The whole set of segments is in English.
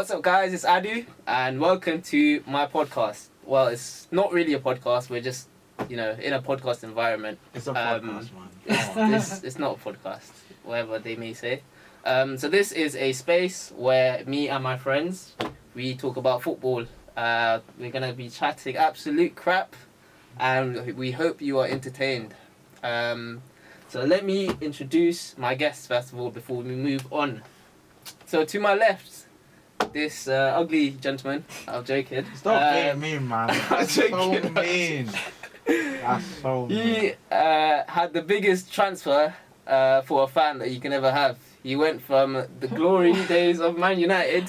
What's up, guys? It's Adu, and welcome to my podcast. Well, it's not really a podcast. We're just, in a podcast environment. It's a podcast, man. It's not a podcast, whatever they may say. So this is a space where me and my friends, we talk about football. We're going to be chatting absolute crap, and we hope you are entertained. So let me introduce my guests first of all before we move on. So to my left, this ugly gentleman. I'm joking. Stop being mean, man. That's so mean. That's so mean. He had the biggest transfer for a fan that you can ever have. He went from the glory days of Man United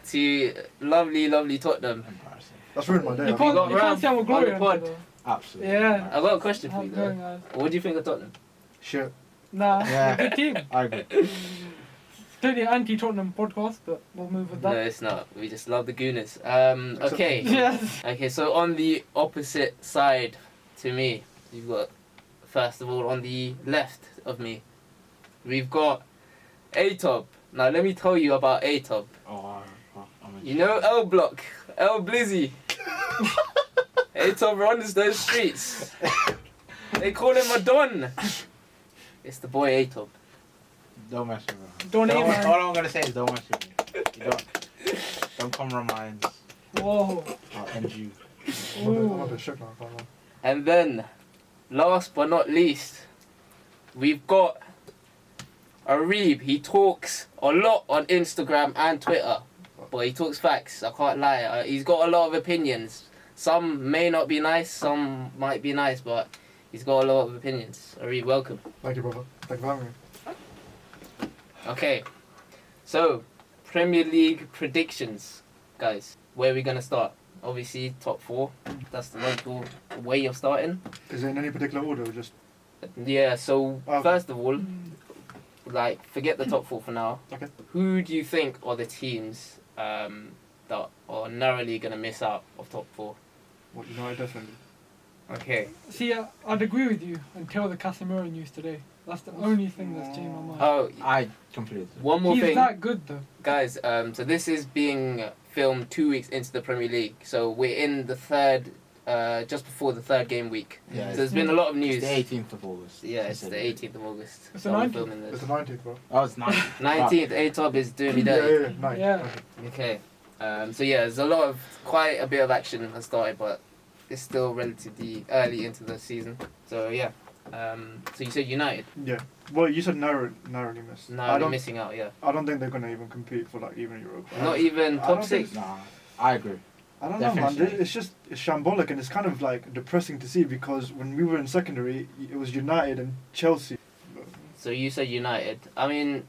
to lovely Tottenham. Embarrassing. That's ruined my day. You can't say I'm a glory on the pod. hunter, Absolutely. Yeah. I got a question for you How's it going, though. guys? What do you think of Tottenham? Shit. Nah, Yeah. good team. I agree. Totally anti-Tottenham podcast, but we'll move with No, that. it's not. We just love the Gooners. Okay. Yes. Okay, so on the opposite side to me, you've got, first of all, on the left of me, we've got A-Top. Now, let me tell you about A-Top. Oh, You know L Block, L Blizzy. A-Top runs those streets. They call him a Don. It's the boy A-Top. Don't mess with me. Don't name man. All I'm gonna say is don't mess with me. You don't come around mine. Whoa. I'll end you. I'm a bit shook now. I can't lie. And then, last but not least, we've got Arib. He talks a lot on Instagram and Twitter, but he talks facts. I can't lie. He's got a lot of opinions. Some may not be nice, some might be nice, but he's got a lot of opinions. Arib, welcome. Thank you, brother. Thank you for having me. Okay, so Premier League predictions, guys. Where are we gonna start? Obviously, top four. That's the logical way of starting. Is it in any particular order or just... Yeah. So Okay. first of all, forget the top four for now. Okay. Who do you think are the teams that are narrowly gonna miss out of top four? What, United definitely. Okay. See, I'd agree with you until the Casemiro news today. That's the only thing that's changed my mind. Oh, I completely agree. one more He's thing, that good though. guys. So this is being filmed 2 weeks into the Premier League. So we're in the third, just before the third game week. Yeah, So there's been a lot of news. It's the 18th of August. Yeah, it's the 18th of August. It's the that we're 19th. filming It's this. the 19th, bro. Oh, it's 9th. 19th, A-Top is doing me dirty. Yeah, 9th. Yeah. Okay. Okay. So yeah, there's quite a bit of action has started, but it's still relatively early into the season. So yeah. So you said United. Yeah. Well, you said narrowly missed. Narrowly missing out, yeah. I don't think they're going to even compete for, even Europa. Not even I top don't six. Nah, I agree. I don't know, man. Definitely. It's shambolic, and it's kind of, depressing to see, because when we were in secondary, it was United and Chelsea. So you said United. I mean,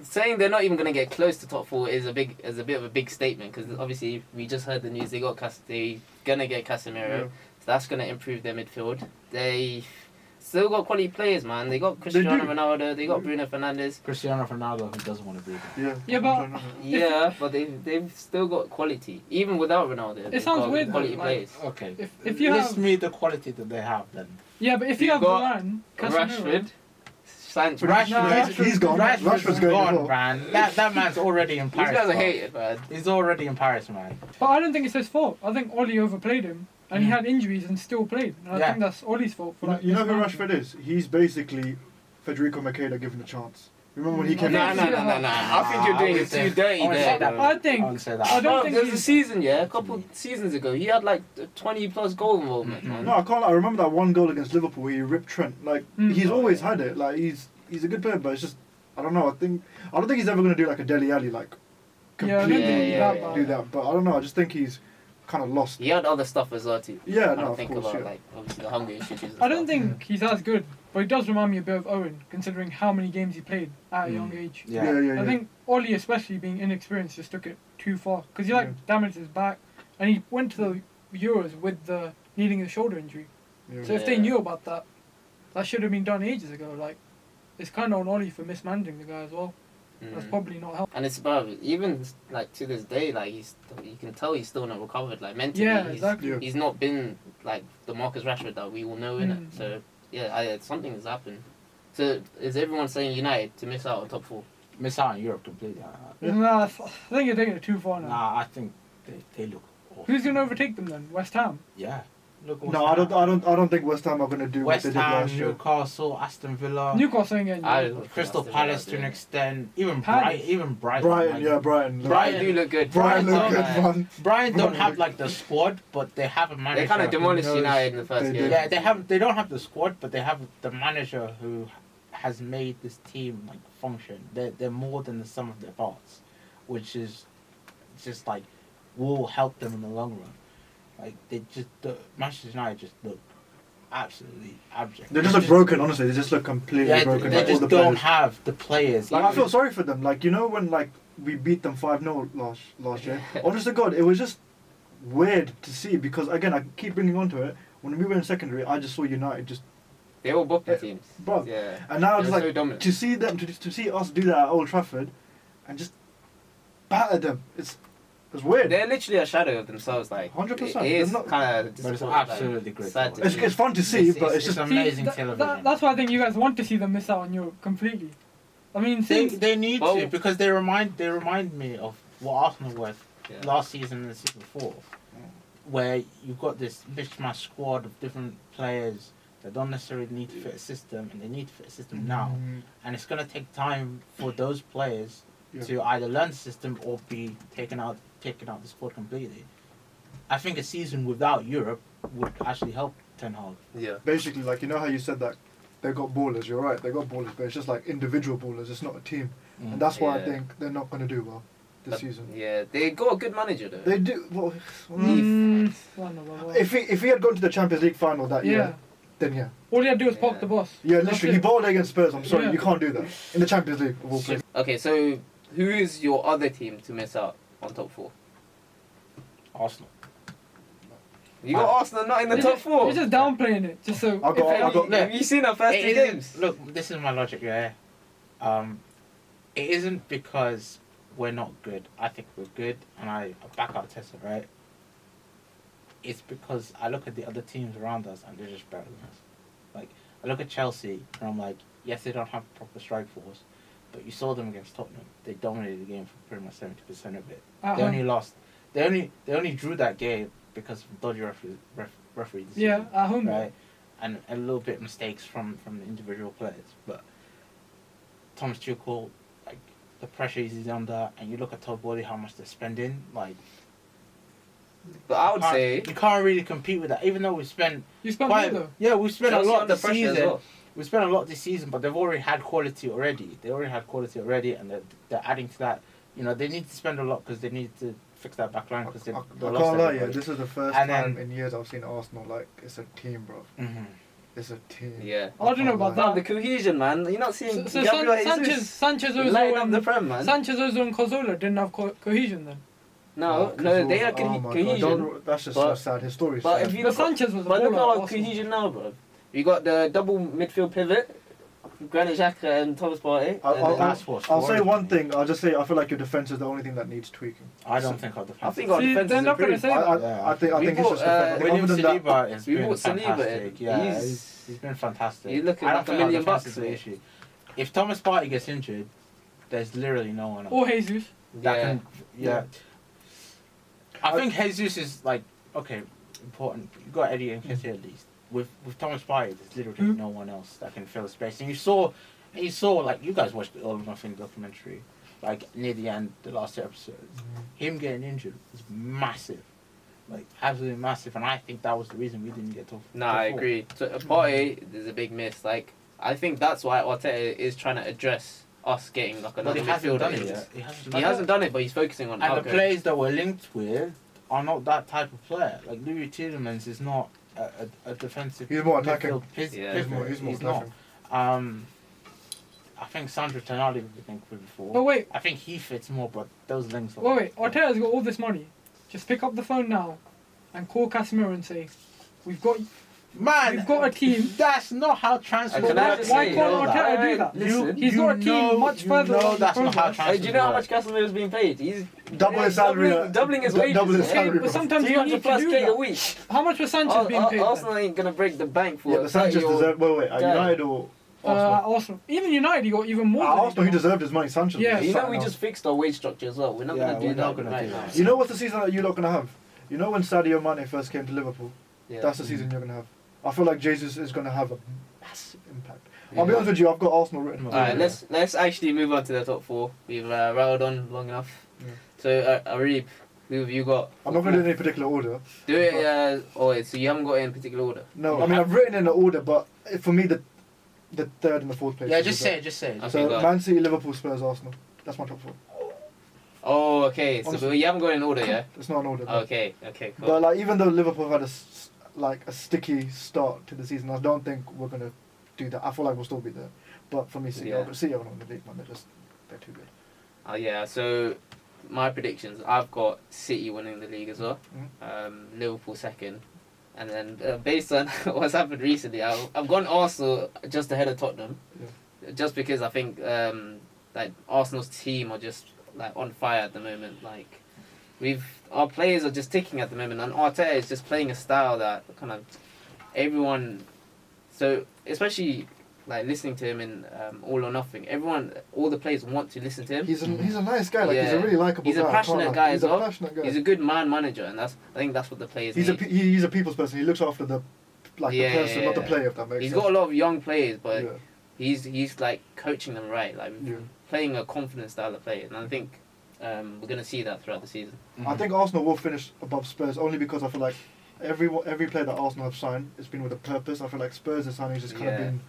saying they're not even going to get close to top four is a bit of a big statement, because obviously we just heard the news they're going to get Casemiro. Yeah. So that's going to improve their midfield. They still got quality players, man. They got Cristiano do. Ronaldo. They got Bruno Fernandes. Cristiano Ronaldo, who doesn't want to be there. Yeah. Yeah, but- Yeah, but they've still got quality. Even without Ronaldo, they've sounds got weird, quality though, players. Okay. If you List have, me the quality that they have then. yeah, but if you You've have got Varane, Casemiro, Rashford, Sancho. He's gone. Rashford's going gone, before. man. That man's already in These Paris. guys are bro. hated, man. He's already in Paris, man. But I don't think it's his fault. I think Oli overplayed him, and he Mm. had injuries and still played. And I Yeah. think that's Oli's fault for You know who mismanagement. Rashford is? He's basically Federico Makeda given a chance. Remember when he came Nah, in? nah. I think you're doing it too dirty I wouldn't say there. that. bro. I think. I would say that. I don't Bro, think there's a he's- season, a couple seasons ago, he had 20 plus goal involvement, Mhm. man. No, I can't. I remember that one goal against Liverpool where he ripped Trent. He's always had it. He's a good player, but it's just I don't know. I don't think he's ever gonna do a Dele Alli Yeah, I don't completely think he's Yeah, that yeah. bad. do that. But I don't know. I just think he's kind of lost. He had other stuff as well too. Yeah, I no, don't of think course. about Yeah. obviously the hunger issues. And I don't stuff. think he's as good, but he does remind me a bit of Owen, considering how many games he played at a young age. Yeah. I think Oli, especially being inexperienced, just took it too far because he Yeah. damaged his back, and he went to the Euros with the needing a shoulder injury. Yeah. So if they Yeah. knew about that, that should have been done ages ago. It's kind of on Oli for mismanaging the guy as well. That's Mm. probably not helpful. And it's about even to this day, you can tell he's still not recovered. Mentally, Yeah, he's, exactly. Yeah. he's not been the Marcus Rashford that we all know in it. Mm. So yeah, something has happened. So is everyone saying United to miss out on top four? miss out on Europe completely. Nah, I think you're taking it too far now. Nah, I think they look awful. Who's going to overtake them then? West Ham? Yeah. Look. No, I don't think West Ham are going to do West what they did Ham, last year. Newcastle, Aston Villa, Newcastle ain't getting you. Crystal Palace to an extent, even Palace. Brighton. Brighton. Brighton do look good. Brighton look good, man. man. Brighton don't have like the squad, but they have a manager. They kind of demolished who knows- United in the first They game. did. Yeah, they don't have the squad, but they have the manager who has made this team like function. They're more than the sum of their parts, which is just like will help them in the long run. Like Manchester United just look absolutely abject. They just look broken, honestly. They just look completely broken. They like, all just the don't players. have the players. Like, I feel sorry for them. Like, you know when like we beat them 5-0 last year? Honest to God, it was just weird to see because, again, I keep bringing on to it. When we were in secondary, I just saw United just... They all booked the teams. Bro. Yeah. And now They just were like, so dominant. to see them, to see us do that at Old Trafford and just batter them, it's weird. They're literally a shadow of themselves. Like 100%. It is They're not- kind of. But it's absolutely great. sad to It's fun to see, but it's just... amazing See, television. that's why I think you guys want to see them miss out on Europe completely. I mean, since They need Well- to because they remind me of what Arsenal were Yeah. last season and the season before, where you've got this mishmash squad of different players that don't necessarily need to fit a system, and they need to fit a system now, and it's going to take time for those players to either learn the system or be taken out the squad completely. I think a season without Europe would actually help Ten Hag. Yeah. Basically, like, you know how you said that they got ballers, you're right, they got ballers, but it's just like individual ballers, it's not a team. And that's why I Yeah. think they're not going to do well this season. Yeah, they got a good manager though. They do. Well, I don't know, if he had gone to the Champions League final that yeah. year, then yeah. All you had to do was park the bus. Yeah, That's literally, he it. balled against Spurs. I'm sorry, Yeah. you can't do that in the Champions League. Of all places. Okay, so who is your other team to miss out on top four? Arsenal. You got Arsenal not in the You're top just- four. You're just downplaying it, just so. I got- Have you seen our first two games? Look, this is my logic, yeah. It isn't because we're not good. I think we're good, and I back out Tessa, right? It's because I look at the other teams around us, and they're just better than us. Like, I look at Chelsea, and I'm like, yes, they don't have a proper strike force, but you saw them against Tottenham. They dominated the game for pretty much 70% of it. They only lost. They only drew that game because of dodgy referee decision. Yeah, at home. Right, and a little bit mistakes from the individual players, but Thomas Tuchel, like the pressure he's under, and you look at Todd Bowley, how much they're spending, like. But I would say you can't really compete with that, even though we spent You spent quite. more though. Yeah, we spent a Chelsea lot under this pressure as season. well. We spent a lot this season, but they've already had quality already. And they're adding to that. You know, they need to spend a lot because they need to fix that back line because they I lost can't lie, yeah. everybody. This is the first And time then- in years I've seen Arsenal like it's a team, bro. Mhm. It's a team. Yeah. I don't know about No, the that. cohesion, man. You're not seeing So Gabriel Sanchez, Jesus lighting up the Ozil, Prem, man. Sanchez, Ozil, and Cazorla didn't have cohesion then. No, they are oh my God, cohesion. that's just But- so sad. His story is But sad. if you But look, Sanchez was a but look baller at at our Arsenal. cohesion now, bro. You got the double midfield pivot, Granit Xhaka and Thomas Partey. That's what's I'll say worrying one me. thing. I'll just say I feel like your defense is the only thing that needs tweaking. I don't think our I defense. think our See, defense they're is not gonna improved. say I think We it's bought, just defense. I think William other than that, Saliba has we been bought Saliba fantastic. in. Yeah, He's- he's been fantastic. he's looking I don't like think $1 our million defense bucks, is the mate. issue. If Thomas Partey gets injured, there's literally no one else. Or Jesus. That Yeah. can, yeah. I think Jesus is like okay, important. You got Eddie and Nketiah at least. With Thomas Partey, there's literally no one else that can fill the space. And you saw like you guys watched the All or Nothing documentary, like near the end, the last two episodes. Him getting injured was massive, like absolutely massive. And I think that was the reason we didn't get to. Nah, I agree. So Partey is a big miss. Like I think that's why Arteta is trying to address us getting like But another he hasn't midfielder. done it yet. He hasn't done it, but he's focusing on. And the okay. players that we're linked with are not that type of player. Like Louis Tielemans is not a defensive. He's more attacking. midfield Yeah. pivot. He's more not. attacking. I think Sandro Tonali we've been with before. But wait, I think he fits more, but those links. Are Arteta's got all this money. Just pick up the phone now and call Casemiro and say, we've got a team. That's not how transfer Can I works. just Why say, can't you know, Arteta do that? Listen, He's got a team much further along the that's not how process. transfer do you know how much works. Casemiro's being paid? He's Double his salary. doubling his wages. Double his yeah. salary. Hey, but sometimes you need 200 to plus do K a that. week. How much was Sanchez being paid? Arsenal ain't gonna break the bank for Yeah, but Sanchez 30-year-old deserve. Wait, guy. United or Arsenal. Even United, he got even more. At than Arsenal, he deserved his money. Sanchez. Yeah. was You know, something we else. just fixed our wage structure as well. We're not Yeah, gonna do we're that not gonna right do now. that. You know what's the season that you're not gonna have? You know when Sadio Mane first came to Liverpool? Yeah. That's the season you're gonna have. I feel like Jesus is gonna have a massive impact. Yeah. I'll be honest with you, I've got Arsenal written. Alright, let's actually move on to the top four. We've rattled on long enough. Yeah. So, Arib, who have you got? I'm not gonna do it in any particular order. Do it. Oh, wait, so you haven't got it in particular order. No, I mean I've written in the order, but for me the third and the fourth place. Yeah, is just the say best. it. Just say it. Okay, So go on. Man City, Liverpool, Spurs, Arsenal. That's my top four. Oh, okay. So Honestly. you haven't got it in order, yeah? It's not an order. but- Okay, cool. But like even though Liverpool had a sticky start to the season, I don't think we're gonna do that. I feel like we'll still be there. But for me, City, Yeah. City are on the league, man. They're too good. Yeah, so my predictions, I've got City winning the league as well. Mhm. Liverpool second. And then based on what's happened recently, I've gone Arsenal just ahead of Tottenham. Yeah. Just because I think like Arsenal's team are just like on fire at the moment. Like our players are just ticking at the moment, and Arteta is just playing a style that kind of everyone. So especially like listening to him in All or Nothing, all the players want to listen to him. He's a nice guy. Like he's Yeah. a really likable guy. He's a I can't passionate lie. guy He's as well. a passionate guy. He's a good man manager, and I think that's what the players need. He's a people's person. He looks after the person, not the Yeah. player. If that makes He's sense. got a lot of young players, but Yeah. he's like coaching them right, like Yeah. playing a confident style of play, and I think we're gonna see that throughout the season. I think Arsenal will finish above Spurs only because I feel like every player that Arsenal have signed has been with a purpose. I feel like Spurs' signings has just kind of Yeah. been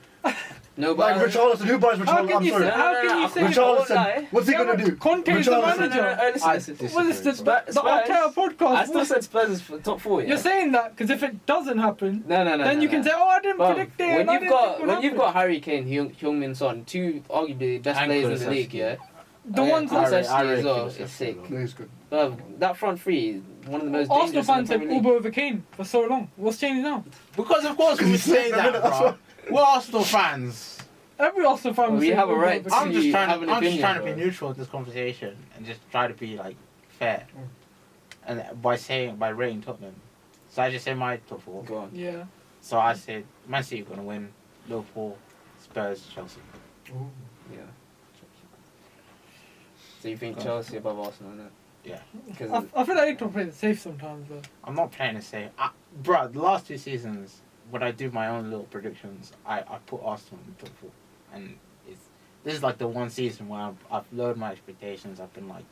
No, like but Richarlison. Who buys How Richarlison? can I'm you sorry. say? How can you say? I won't lie. Richarlison. What's he Yeah, gonna but do? Conte's the Richarlison. manager. Listen. What is this? Spurs- The Arteta podcast. I still said Spurs is top four. Yeah? You're saying that because if it doesn't happen, No. then you can say, "Oh, I didn't Bruv, predict it." when I you've didn't got think it would when you've happen." got Harry Kane, Heung-min Son, two arguably the best And players in the league, Kulusevski. yeah. the ones Kulusevski that as well Kulusevski is sick. as well. Yeah, he's good. That front three, one of the most Arsenal dangerous fans in said the Premier Uber League. over Kane for so long. What's changing now? Because of course we say that, bro. We're Arsenal fans. Every Arsenal fan was We saying have a Uber right over to- Kane. I'm just trying have to. an I'm just opinion, trying to bro. be neutral in this conversation and just try to be like fair. And by rating Tottenham, so I just say my top four. Go on. Yeah. So I said Man City gonna win, Liverpool, Spurs, Chelsea. Ooh. Yeah. So you think Go on. Chelsea above Arsenal, innit? Yeah. Because I feel like Aiton plays it safe sometimes though. I'm not playing to say, bro. The last 2 seasons, when I do my own little predictions, I put Arsenal in the top 4, and this is like the one season where I've lowered my expectations. I've been like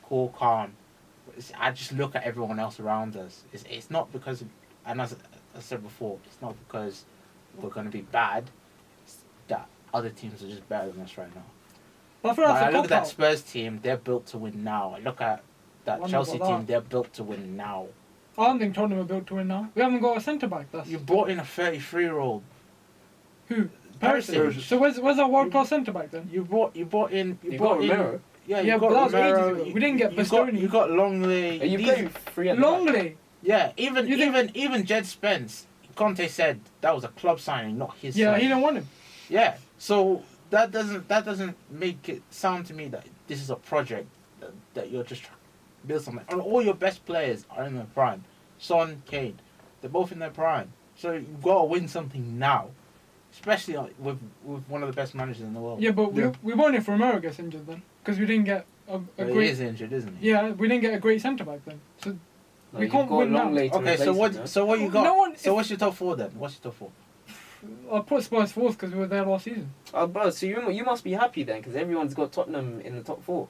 cool, calm. I just look at everyone else around us. It's not because, and as I said before, it's not because we're gonna be bad. It's that other teams are just better than us right now. But I feel Like, like I look at that out. Spurs team; they're built to win now. I look at that Wonder Chelsea about team; that. they're built to win now. I don't think Tottenham are built to win now. We haven't got a centre back. That's You brought in a 33-year-old. who. Perisic. Perisic. So where's our world class centre back then? You brought in. you got Romero. Yeah, Yeah, you but got that was ages Romero. ago. We didn't get you got, Bastoni. you got Longley. Are you These- playing free at the back? Longley. Yeah, even You think- even Jed Spence. Conte said that was a club signing, not his. Yeah, signing. he didn't want him. Yeah, so that doesn't make it sound to me that this is a project that you're just trying to build something. And all your best players are in their prime. Son, Kane, they're both in their prime. So you've got to win something now, especially with one of the best managers in the world. Yeah, but Yeah. we won if Romero gets injured then, because we didn't get a But he great. is injured, isn't he? Yeah, we didn't get a great centre back then. So No, We you've can't got win now. Longley to Okay, so replace him, what? So what you got? No one- so if- what's your top 4 then? What's your top 4? I put Spurs fourth because we were there last season. Oh, bro, so you must be happy then, because everyone's got Tottenham in the top 4.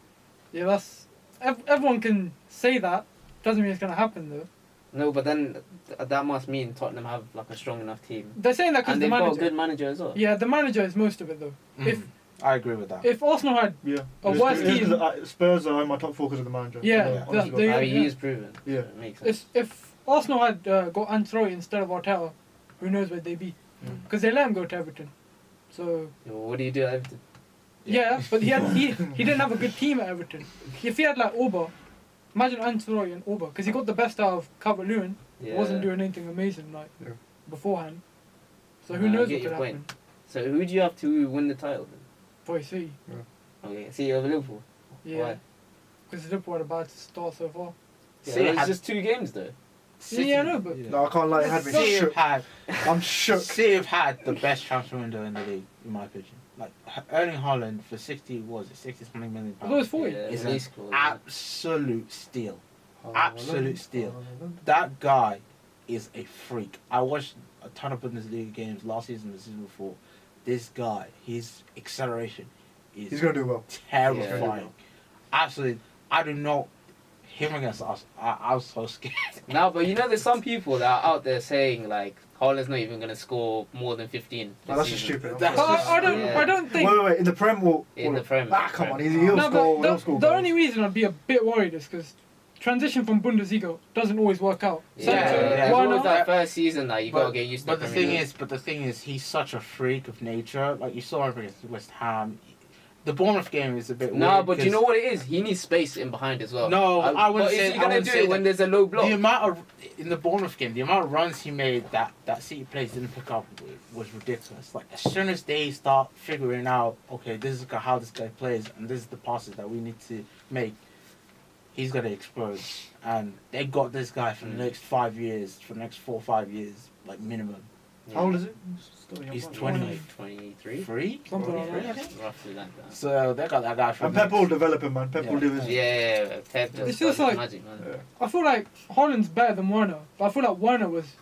Yeah, that's everyone can say that. Doesn't mean it's gonna happen though. No, but then that must mean Tottenham have like a strong enough team, They're saying that because and the they've got a manager. good manager as well. Yeah, the manager is most of it though. If I agree with that. if Arsenal had Yeah. A It's- worse it's- team- Spurs are in my top 4 because of the manager. Yeah, Yeah. honestly, they- God. He yeah. is proven. Yeah. So it makes sense. if Arsenal had got Ancelotti instead of Arteta, who knows where they'd be? Mm. Because they let him go to Everton. So What do you do at Everton? yeah, but he didn't have a good team at Everton. If he had like Oba, imagine Ancelotti and Oba, because he got the best out of Calvert-Lewin. Yeah. Wasn't doing anything amazing like Yeah. beforehand. So who Nah, I knows get what could your happen? point. So who do you have to win the title then? Boy, see, Okay, see over Liverpool. yeah, Why? because Liverpool had a bad start so far. Yeah, See, it's had- just 2 games though. Yeah, I know, but No, I can't lie. It had me City shook. I'm shook. City have had the best transfer window in the league, in my opinion. Like Erling Haaland for 60 something million I thought it was pounds 40. Yeah, is at an least cool, absolute steal. Oh, Absolute steal. That guy is a freak. I watched a ton of Bundesliga games last season and the season before. This guy, his acceleration is He's gonna do well. terrifying. Absolutely. I do not. Him against us, I was so scared. No, but you know, there's some people that are out there saying like Haaland's not even gonna score more than 15. Oh, that's just stupid. That's But just- I don't. Yeah. I don't think. Wait. In the Prem or In the Prem. Ah, come on. He'll No, score. but He'll score. the goals. only reason I'd be a bit worried is because transition from Bundesliga doesn't always work out. So Yeah, Yeah, there's why always not? that first season that you But- gotta get used to. But the Premier thing League. is, he's such a freak of nature. Like you saw him against West Ham. The Bournemouth game is a bit No, weird. but you know what it is? He needs space in behind as well. No, I wouldn't but say- is he I gonna wouldn't do say it when that. there's a low block? The amount of in the Bournemouth game, the amount of runs he made that City players didn't pick up was ridiculous. Like as soon as they start figuring out, okay, this is how this guy plays, and this is the passes that we need to make, he's gonna explode. And they got this guy for the next 5 years, for the next 4 or 5 years, like minimum. Yeah. How old is he? Still a young He's man. 20. 23? Free? Something like that. Roughly like that. So they got that guy for And Pep will develop him, man. Pep will do his. Yeah, Pep It's just just does like- magic, man. Yeah. I feel like Haaland's better than Werner, but I feel like Werner was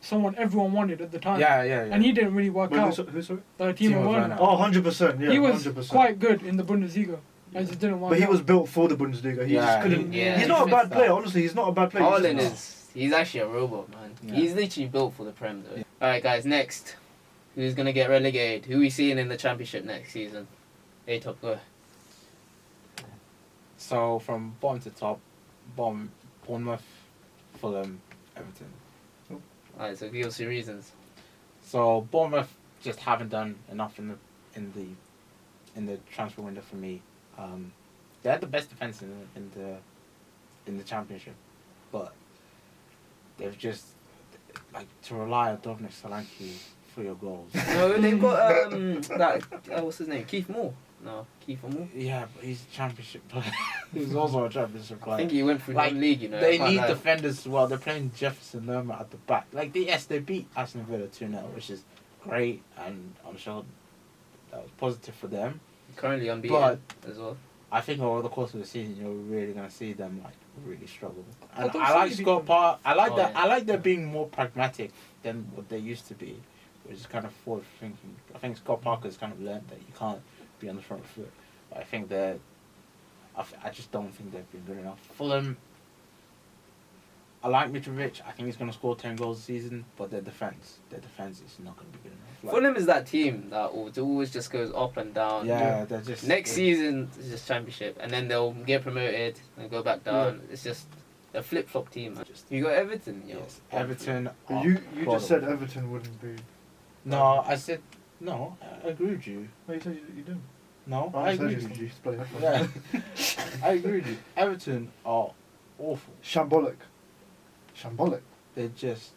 someone everyone wanted at the time. Yeah. And he didn't really work Wait, out. who's sorry? The team Timo of Werner. Werner. Oh, 100%. Yeah, he was 100%. quite good in the Bundesliga. I just didn't want. But he was built for the Bundesliga. He Yeah, just couldn't. yeah, he's he not a fits bad that. player. Honestly, he's not a bad player. Haaland he's actually a robot, man. Yeah. He's literally built for the Prem, though. Yeah. Alright, guys, next. Who's going to get relegated? Who we seeing in the Championship next season? A-Top, go. So from bottom to top, Bournemouth, Fulham, Everton. Alright, so give us your reasons. So Bournemouth just haven't done enough in the transfer window for me. They had the best defense in the Championship, but they've just like to rely on Dominic Solanke for your goals. No, they've got, what's his name? Keith Moore? No, Kiefer Moore? Yeah, but he's a Championship player. He's also a Championship I player. think he went through Like, one league, you know. They I can't need lie. defenders as well. They're playing Jefferson Lerma at the back. Like they beat Aston Villa 2-0, which is great, and I'm sure that was positive for them. Currently unbeaten But- as well. I think over the course of the season, you're really gonna see them like really struggle. I And thought I like City Scott beat Park. I like Oh, that. yeah. I like them being more pragmatic than what they used to be, which is kind of forward thinking. I think Scott Parker's kind of learned that you can't be on the front foot. But I think that I just don't think they've been good enough. Fulham. I like Mitrovic. I think he's gonna score 10 goals a season, but their defense is not gonna be good enough. Like, Fulham is that team that always just goes up and down. yeah, they're just Next season is just Championship, and then they'll get promoted and go back down. It's just a flip-flop team, man. You got Everton, yo. Yes, Everton. But are you just said incredible. Everton wouldn't be. No, I said no. I agree with you. No, you said you didn't. No, Oh, I said agree you with you. just bloody headphones. Yeah, I agree with you. Everton are awful. Shambolic. They're just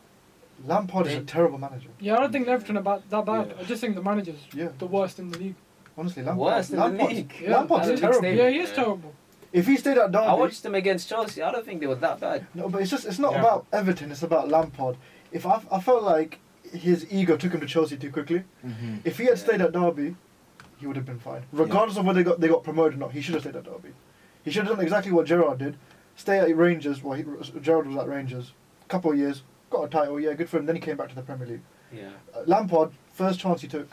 Lampard is a They- terrible manager. Yeah, I don't think Everton are that bad. Yeah. I just think the manager's Yeah. the worst in the league. Honestly, Lampard. Worst in the Lampard's, league. Yeah, Lampard's that's a big terrible. statement. Yeah, he is Yeah. terrible. If he stayed at Derby, I watched them against Chelsea. I don't think they were that bad. no, but it's not Yeah. about Everton. It's about Lampard. If I felt like his ego took him to Chelsea too quickly. If he had Yeah. stayed at Derby, he would have been fine. Regardless of whether they got promoted or not, he should have stayed at Derby. He should have done exactly what Gerrard did. Stay at Rangers. Well, Gerrard was at Rangers. Couple of years, got a title. Yeah, good for him. Then he came back to the Premier League. Yeah. Lampard, first chance he took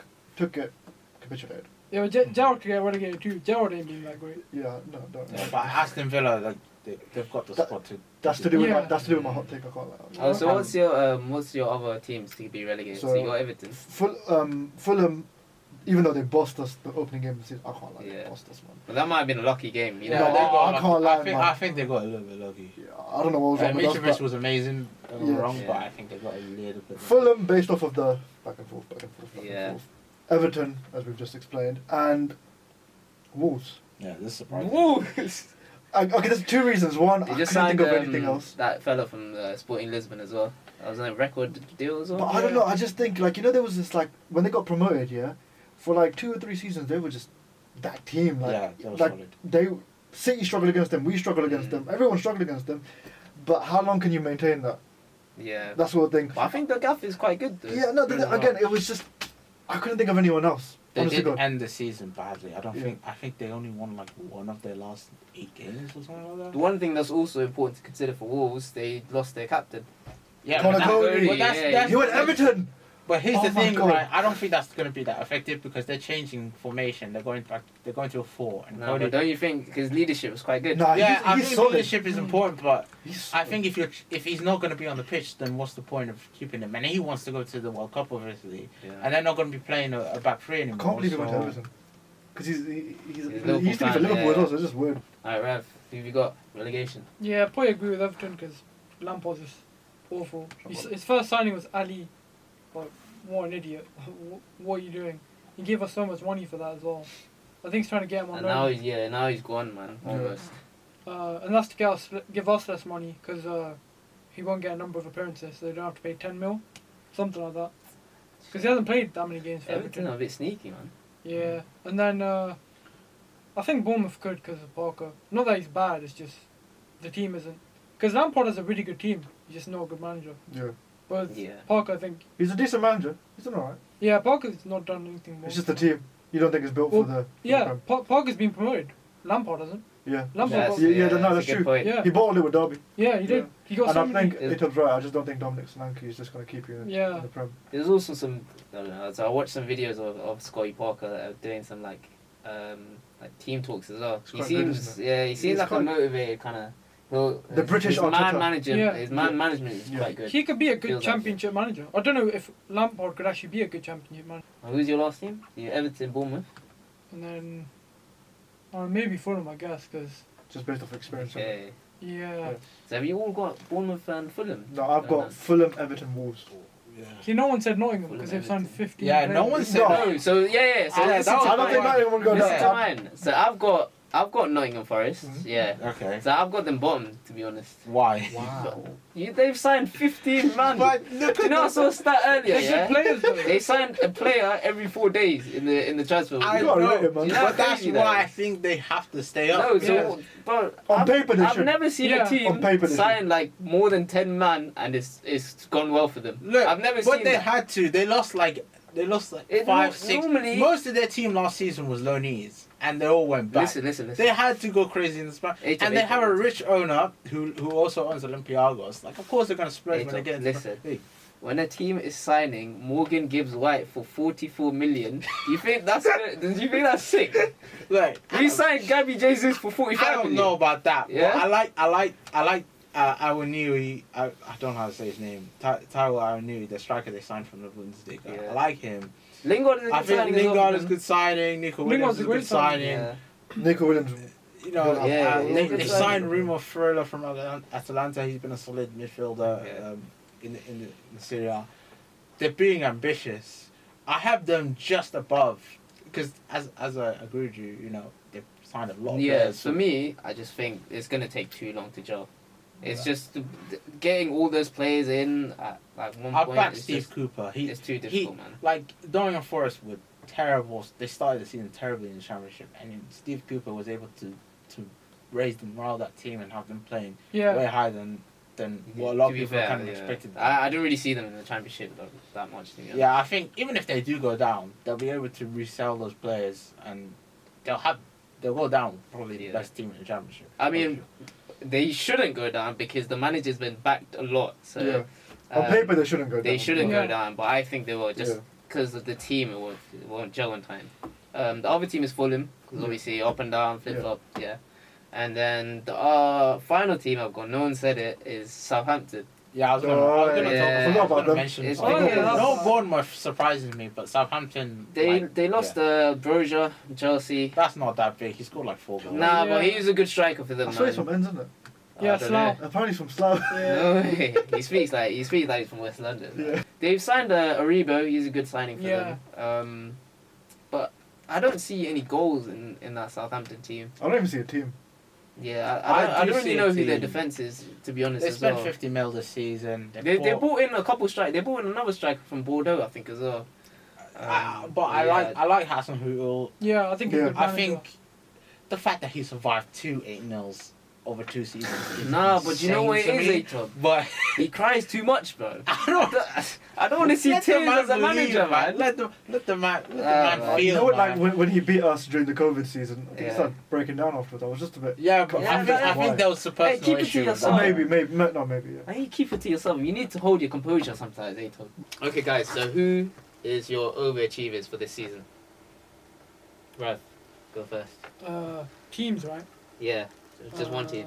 it, capitulated. Yeah, but Gerrard could get relegated too. Gerrard ain't been that great. Yeah, no, don't. Yeah, but Aston Villa, like they've got the That- squad to. That's to do with Yeah. that's to do with my hot take. I can't lie. Oh, so Um, what's your other teams to be relegated? So, So- you got Everton. Fulham, even though they bossed us the opening game of the season, I can't lie. They Yeah. bossed us, man. But that might have been a lucky game. You Yeah, know. No, they got. I can't lie, I man. think they got a little bit lucky. Yeah, I don't know what was wrong with us, Mitrovic but was amazing. Don't get me Yeah. wrong, but Yeah. I think they got a little bit. Fulham, based off of the back and forth. Yeah. And forth. Everton, as we've just explained, and Wolves. Yeah, this is surprising. Wolves. Okay, there's two reasons. One, They I just couldn't signed think of anything else. that fella from Sporting Lisbon as well. That was a record deal as well. But I don't know. I just think there was this when they got promoted, yeah, for 2 or 3 seasons they were just that team. Yeah, they were like solid. they City struggled against them. We struggled against them. Everyone struggled against them. But how long can you maintain that? Yeah. That's what the thing. But I think the gaff is quite good though. Yeah, no. Again, it was just I couldn't think of anyone else. They Honestly, did God. end the season badly. I Yeah. think they only won like one of their last 8 games or something like The that. one thing that's also important to consider for Wolves, they lost their captain. Yeah, Connor but, Cody. but that's You went Everton. But here's Oh the my thing, God. right? I don't think that's going to be that effective because they're changing formation. They're going back. They're going to a 4. And No, Cody, but don't you think his leadership was quite good? Nah, yeah, I he's think solid. leadership is important, but He's I solid. think if he's not going to be on the pitch, then what's the point of keeping him? And he wants to go to the World Cup, obviously, Yeah. and they're not going to be playing a back 3 I anymore. can't believe he went to so- Everton. Because he Liverpool used to be for fan, Liverpool yeah. as well, so it's just weird. Alright, Rav, who have you got? Relegation. Yeah, I probably agree with Everton because Lampard's just awful. His first signing was Ali. Like, what an idiot. What are you doing? He gave us so much money for that as well. I think he's trying to get him on And loan. now he's gone, man. Yeah. Almost. And that's to give us less money because he won't get a number of appearances, so they don't have to pay 10 mil. Something like that. Because he hasn't played that many games for Everton Everton. are a bit sneaky, man. Yeah, and then I think Bournemouth could because of Parker. Not that he's bad, it's just the team isn't. Because Lampard has a really good team, he's just not a good manager. Yeah. But Yeah. Parker, I think, He's a decent manager. He's done alright. yeah, Parker's not done anything more. It's just the team. You don't think it's built Well, for the. Yeah, For Parker's been promoted. Lampard hasn't. yeah. Lampard That's, got, Yeah, no, that's that's a good true. point. Yeah. He bottled it with Derby. yeah, he did. Yeah. He got And so I many. think Ito's right. I just don't think Dominic Solanke is just going to keep you in, Yeah. in the Prem. There's also some, I don't know, so I watched some videos of Scotty Parker that are doing some like team talks as well. It's He quite good, seems, isn't it? he seems He's like a quite- motivated kind of. The British his man Arteta. management, Yeah. his man management is Yeah. quite good. He could be a good Feels like championship manager. I don't know if Lampard could actually be a good championship manager. Who's your last team? You Everton, Bournemouth. And then, maybe Fulham, I guess, because, Just based off experience. Okay. yeah. So have you all got Bournemouth and Fulham? No, I've got Fulham, Everton, Wolves. See, no one said Nottingham Fulham, because they've signed Everton. 15 Yeah, players. no one said No. No, so yeah. So Ah, listen that to was- I don't think mine. Nottingham will go Listen to down. mine. So I've got Nottingham Forest. Mhm. Yeah. Okay. So I've got them bottom, to be honest. Why? Wow. They've signed 15 man. But look Do you know I saw a stat earlier? They're Yeah. good players, though. They signed a player every 4 days in the transfer. I You gotta know, rate it, man. You know how but that's crazy why that I is? think they have to stay up. No, so Yeah. bro, On I've, paper, they I've should. never seen Yeah. a team On paper, they sign like more than 10 man and it's gone well for them. Look, I've never but seen they that. had to. They lost like It 5, no- 6. normally- Most of their team last season was loanees, and they all went back. Listen. They had to go crazy in the spot, H- and they H- have a rich owner who also owns Olympiacos. Like, of course they're gonna splurge H- when they get into listen. the league. When a team is signing Morgan Gibbs White for 44 million, do you think that's do you think that's sick? Like, We signed Gabby Jesus for 45 I don't million. know about that. Yeah? But I like Awanui. I don't know how to say his name. Taiwo Awanui, the striker they signed from the Bundesliga. Yeah. I like him. Lingard is a I good think signing as well Lingard for is them. good signing. Nico Lingard's Williams is a a great good signing. signing. Yeah. Nico Williams. You know, Yeah, they, good they signing. signed Remo Freuler from Atalanta. He's been a solid midfielder Yeah. in the Serie A. They're being ambitious. I have them just above because as I agree with you, you know, they've signed a lot. Of Yeah, players for me, I just think it's gonna take too long to gel. It's just getting all those players in at like one I point. back It's Steve just, Cooper. it's too difficult, man. Like Nottingham Forest were terrible. They started the season terribly in the Championship, and Steve Cooper was able to raise the morale of that team and have them playing way Yeah. higher than what a lot To of be people fair, kind of yeah. expected. I don't really see them in the championship that much. To be honest. Yeah, I think even if they do go down, they'll be able to resell those players, and they'll go down probably the Yeah. best team in the Championship. I mean, they shouldn't go down because the manager's been backed a lot. So Yeah. On paper, they shouldn't go down. they shouldn't Yeah. go down, but I think they will just Yeah. because of the team. It won't gel in time. The other team is Fulham because Yeah. obviously up and down, flip Yeah. flop, yeah. And then the final team I've got, no one said it, is Southampton. Yeah, I was Oh, gonna yeah. talk. I I forgot was about gonna them. mention. It's Like, because- no Bournemouth surprises me, but Southampton. They lost Broja, Chelsea. That's not that big. He scored like 4 goals. Nah, Yeah. but he's a good striker for them, I swear he's man. from Ends, isn't it? Yeah, I don't Slough. know. Apparently he's from Slough. No way. He speaks like he's from West London. Yeah. They've signed Aribo. He's a good signing for Yeah. them. But I don't see any goals in that Southampton team. I don't even see a team. Yeah, I I do don't see really a know who their team. defense is, to be honest. They as spent well. 50 mil this season. They brought in a couple strikers. They brought in another striker from Bordeaux, I think, as well. But I like Hassan Hutel. Yeah, I think Yeah. he's a good I manager. think the fact that he survived 2 8-0s over 2 seasons. Nah, but you know what it Insane is, to me. Aton? But He cries too much, bro. I don't want to see let the tears as a believe, manager, man. Let the man man. feel. You know what? Like man. when he beat us during the COVID season, I think Yeah. he started breaking down afterwards. I was just a bit. Yeah, but Yeah, I think there was a personal keep it to issue with yourself. that. Maybe, not maybe. Yeah. I think you keep it to yourself. You need to hold your composure sometimes, Aton. Okay, guys. So who is your overachievers for this season? Rav, go first. Teams, right? Yeah, just one team.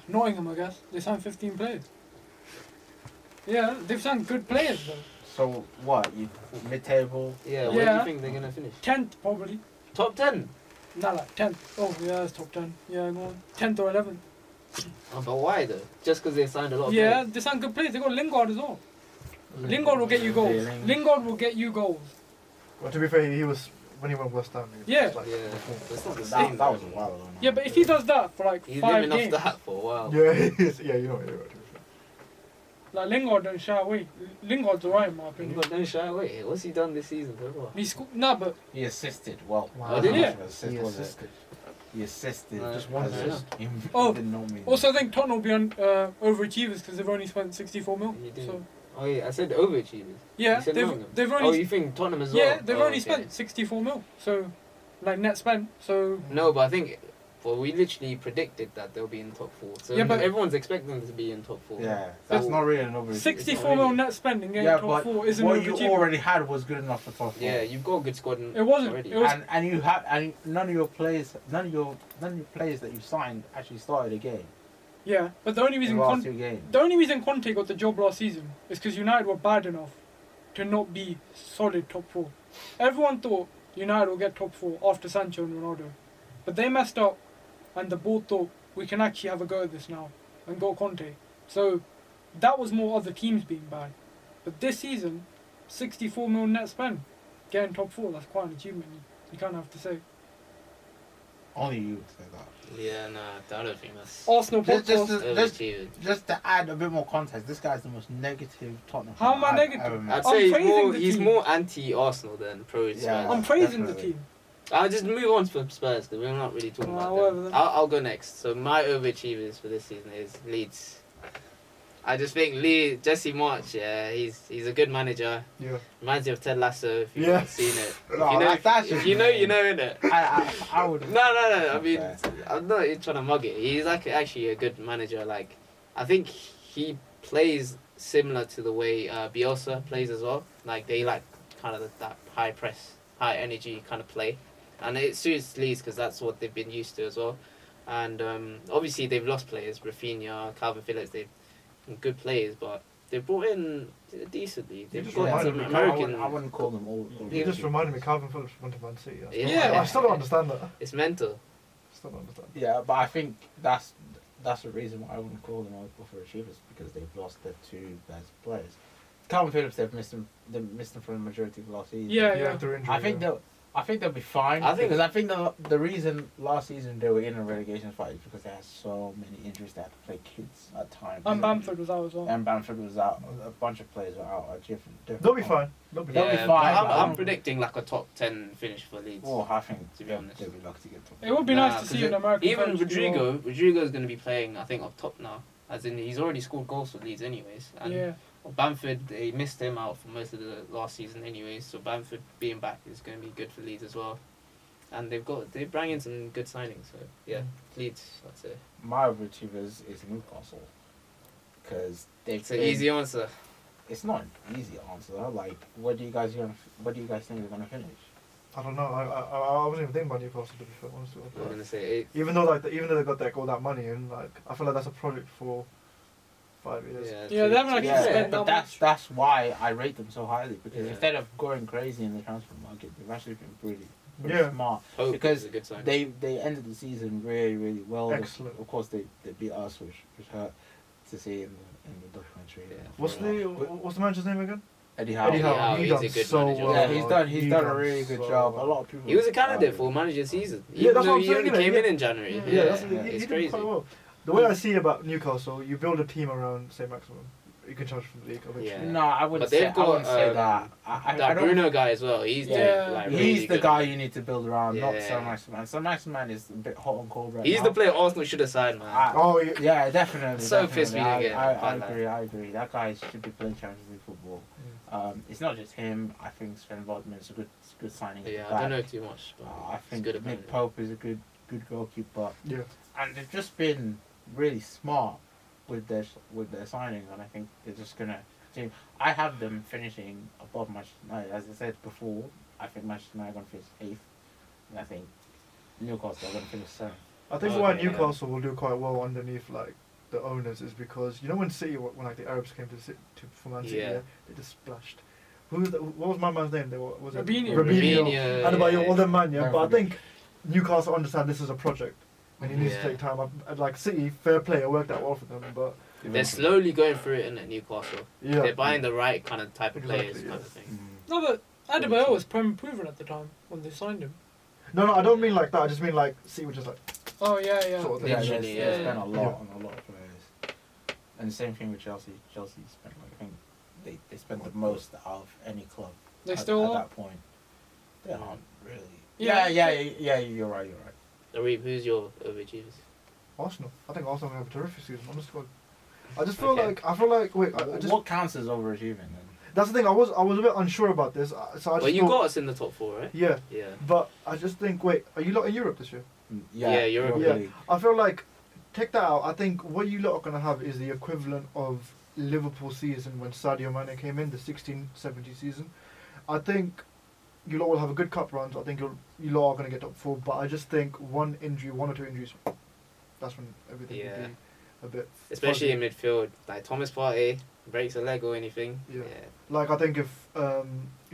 Nottingham, I guess. They signed 15 players. Yeah, they've signed good players though. So what? You mid-table? Yeah, where do Yeah. you think they're gonna finish? 10th probably. Top 10. Not like 10th. Oh yeah, it's top 10. Yeah, go on. 10th or 11th. Oh, but why though? Just because they signed a lot of Yeah, players? they signed good players. They got Lingard as well. Lingard will get you goals. Feeling. Lingard will get you goals. Well, to be fair, he was when he went West Ham. He was Yeah. just like, Yeah, that's not the That same. was a though. while ago. now. Yeah, but if he does that for like He's 5 living games, off that for a while. Yeah, yeah, you know, yeah, right, to be fair. like Lingard don't shy away. Lingard's alright in my opinion. But don't shy away. What's he done this season so far? Nah, but He assisted. Well, Wow. Oh, did he? how much of an assist He was it? assisted. He assisted. Just one assist. assist. He Oh, did not mean also I think Tottenham will be on overachievers because they've only spent 64 mil. You did. So Oh yeah, I said overachievers. yeah, You said Nottingham. they've Oh, only you think Tottenham as well? yeah they've Oh, only okay. spent 64 mil. So like net spent. So No, but I think, well, we literally predicted that they'll be in top 4. So Yeah, but- everyone's expecting them to be in top 4. Yeah, that's So- not really an overachievement. 64 mil net spend in getting Yeah, top but 4 isn't what you overachieving. already had was good enough for top 4. Yeah, you've got a good squad. It wasn't. Already. It was- and you have and none of your players that you signed actually started a game. Yeah, but the only In reason the last 2 games. Conte got the job last season is because United were bad enough to not be solid top 4. Everyone thought United will get top 4 after Sancho and Ronaldo, but they messed up, and the board thought we can actually have a go at this now and go Conte. So that was more other teams being bad. But this season, 64 mil net spend, getting top 4, that's quite an achievement. You kind of have to say. Only you would say that. Yeah, nah, I don't think that's Arsenal Just- podcast. overachievers. Just to add a bit more context, this guy's the most negative Tottenham How fan am I I've negative? ever met. I'd I'm say praising the he's team. more anti-Arsenal than pro-Spurs. Yeah. I'm praising the definitely. team. I'll just move on to Spurs because we're not really talking about whatever them. then. I'll go next. So my overachievers for this season is Leeds. I just think Jesse March, yeah, he's a good manager. Yeah. Reminds me of Ted Lasso if you've Yeah. not seen it. If No, you know, that's if just you know, mean. you know, innit? I would. No. I mean, Okay. I'm not trying to mug it. He's like actually a good manager. Like, I think he plays similar to the way Bielsa plays as well. Like they like kind of that high press, high energy kind of play, and it suits Leeds because that's what they've been used to as well. And obviously they've lost players, Rafinha, Calvin Phillips. They've good players, but they brought in decently. They've just got reminded some me, American. I wouldn't call them all. He just reminded me Calvin Phillips went to Man City. Yeah. I still don't understand that. It's mental. Still don't understand. Yeah, but I think that's the reason why I wouldn't call them overachievers, because they've lost their 2 best players. Calvin Phillips, they've missed him for the majority of last season. Yeah. Through injury, I think they'll be fine. I think- because I think the reason last season they were in a relegation fight is because they had so many injuries. They had to play kids at times. And Bamford was out as well. And Bamford was out. A bunch of players were out at different They'll be fine. They'll be They'll fine. be Yeah, fine, but but I'm predicting like a top 10 finish for Leeds. Well, I think To be honest. they'll be lucky to get top. It would be Nah, nice to 'cause see an American Even coach do well. Rodrigo's going to be playing, I think, up top now. As in, he's already scored goals for Leeds anyways. And Yeah. Bamford, they missed him out for most of the last season anyways. So Bamford being back is going to be good for Leeds as well. And they bring in some good signings. So yeah, Leeds, I'd say. My overachievers is Newcastle, because they've It's an been- easy answer. It's not an easy answer. Like, where do you guys think they're gonna finish? I don't know. I wasn't even thinking about Newcastle, to be fair, honestly. I'm going to say it. Even though they got all that money in, like I feel like that's a project for 5 years. Yeah, they haven't actually Yeah, spent but that much. that's why I rate them so highly, because Yeah. instead of going crazy in the transfer market, they've actually been pretty Yeah. smart. Hope Because is a good sign. They ended the season really well. Excellent. Of course, they beat us, which hurt to see in the documentary. Yeah. What's the manager's name again? Eddie Howe? Eddie Howe. Howe, He he's done a good so manager. well. Yeah, he's He done a really good so job. A well. lot of people. He was a candidate for manager of the season. Yeah, Even that's though what I'm he saying, only innit? came Yeah. in January. Yeah, It's he did crazy. quite well. The way I see about Newcastle, you build a team around, say, Maximum. you can charge from the league eventually. Yeah. No, I wouldn't But say, they've got, I wouldn't say that. that I don't. Bruno guy as well. He's Yeah. like He's really the good. guy you need to build around, not Yeah. Sir Maximan. Sir Maximan is a bit hot and cold right He's now. the player Arsenal should have signed, man. Oh, yeah. Yeah, definitely. So definitely. pissed me to get I agree. That guy should be playing Champions League football. It's not just him. I think Sven Botman's a good signing. at the Yeah, I back. don't know too much. But I think good Nick apparently. Pope is a good goalkeeper. Yeah. And they've just been really smart with their signings, and I think they're just gonna continue. I have them finishing above Manchester United, as I said before. I think Manchester United are gonna finish 8th, and I think Newcastle are gonna finish 7th. I think Okay, why yeah. Newcastle will do quite well underneath like the owners is because you know when City when like the Arabs came for Man City, Yeah. they just splashed. What was my man's name? Was it Rabinho. Rabinho. And about your other man, yeah. Don't But I forget. think Newcastle understand this is a project, and it needs Yeah. to take time. Like City, fair play, it worked out well for them, but They're slowly going through it in at Newcastle. yeah. They're buying the right kind of type of Exactly, players, yeah. kind of thing. No, but Adebayo was proven at the time when they signed him. No, I don't mean like that. I just mean like City were just like Oh yeah. sort of thing. Yeah, Literally, they yeah. spent a lot Yeah. on a lot of players. And the same thing with Chelsea. Chelsea spent like I think they spent the most out of any club They at still are. that point. They aren't really. Yeah. Yeah. You're right. Arif, who's your overachievers? Arsenal. I think Arsenal have a terrific season. Honestly, I just feel Okay. like wait. I just What counts as overachieving then? that's the thing. I was a bit unsure about this. So I just Well, you thought, got us in the top 4, right? yeah. Yeah. But I just think, wait, are you lot in Europe this year? Yeah, Europa Yeah. League. I feel like, take that out, I think what you lot are going to have is the equivalent of Liverpool season when Sadio Mane came in, the 16-17 season. I think you lot will have a good cup runs. I think you lot are going to get top 4. But I just think one or two injuries, that's when everything Yeah. will be a bit Especially fuzzy. in midfield. Like Thomas Partey breaks a leg or anything. Yeah. Like, I think if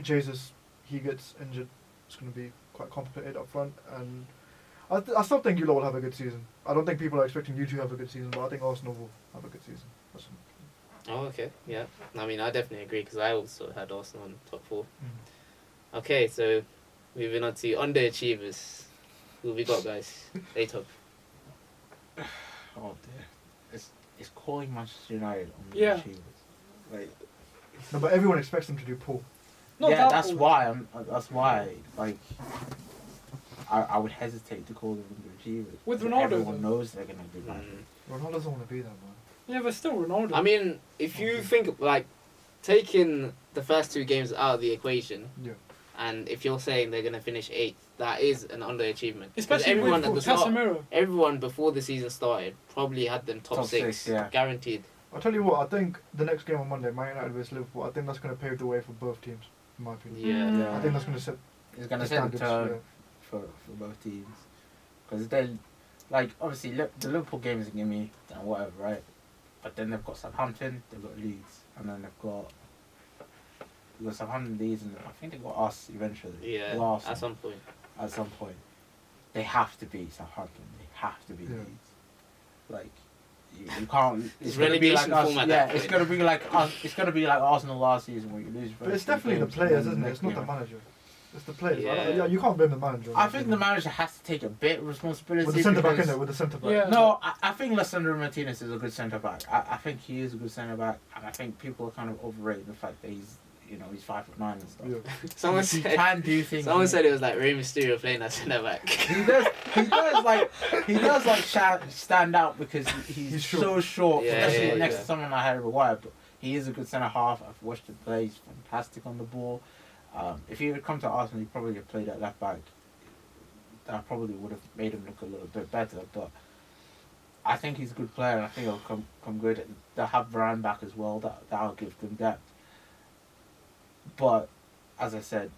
Jesus, he gets injured, it's going to be quite complicated up front. And I still think you lot will have a good season. I don't think people are expecting you to have a good season, but I think Arsenal will have a good season. That's Oh, okay. Yeah. I mean, I definitely agree because I also had Arsenal in top 4. Mm. Okay, so moving on to underachievers. Who we got, guys? A-top. Oh dear. It's calling Manchester United on the Yeah. achievers. Like No, but everyone expects them to do pool. Not yeah, that that's poor. why like I would hesitate to call them underachievers. With Because Ronaldo, everyone though. knows they're gonna do bad. Mm. Ronaldo doesn't want to be there, man. Yeah, but still Ronaldo. I mean, if you think, like, taking the first 2 games out of the equation, Yeah. and if you're saying they're going to finish 8th, that is an underachievement. 'Cause especially everyone with at the start, Casemiro. everyone before the season started probably had them top Top 6, six, yeah. guaranteed. I'll tell you what, I think the next game on Monday, Man United vs Liverpool, I think that's going to pave the way for both teams, in my opinion. Yeah. Yeah. I think that's going to set It's gonna the set the standards. tone for both teams. Because then, like, obviously, the Liverpool game is a gimme and whatever, right? But then they've got Southampton, they've got Leeds, and then they've got Southampton, Leeds, and I think they've got us eventually. Yeah, Well, Arsenal, at some point. at some point. They have to beat Southampton. They have to beat Yeah. Leeds. Like, you can't. It's gonna be relegation like us. format Yeah, at that it's point. gonna be like us. It's gonna be like Arsenal last season where you lose. But it's first definitely the games, players, and isn't it? then It's not next the game. manager. It's the players. Yeah. You can't blame the manager. I think the manager has to take a bit of responsibility. With the centre back in because- there, with the centre back. Yeah. No, I think Lisandro Martinez is a good centre back. I think he is a good centre back, and I think people are kind of overrating the fact that he's 5'9" and stuff. Yeah. Someone he said, can do things. someone said it was like Rey Mysterio playing at centre back. He does like stand out because he's short. so short, Yeah, especially yeah, next yeah. to someone like Harry Maguire. But he is a good centre half. I've watched him play. He's fantastic on the ball. If he had come to Arsenal, he probably have played at left back. That probably would have made him look a little bit better. But I think he's a good player, and I think he'll come good. And they'll have Varane back as well. That'll give them depth. But as I said,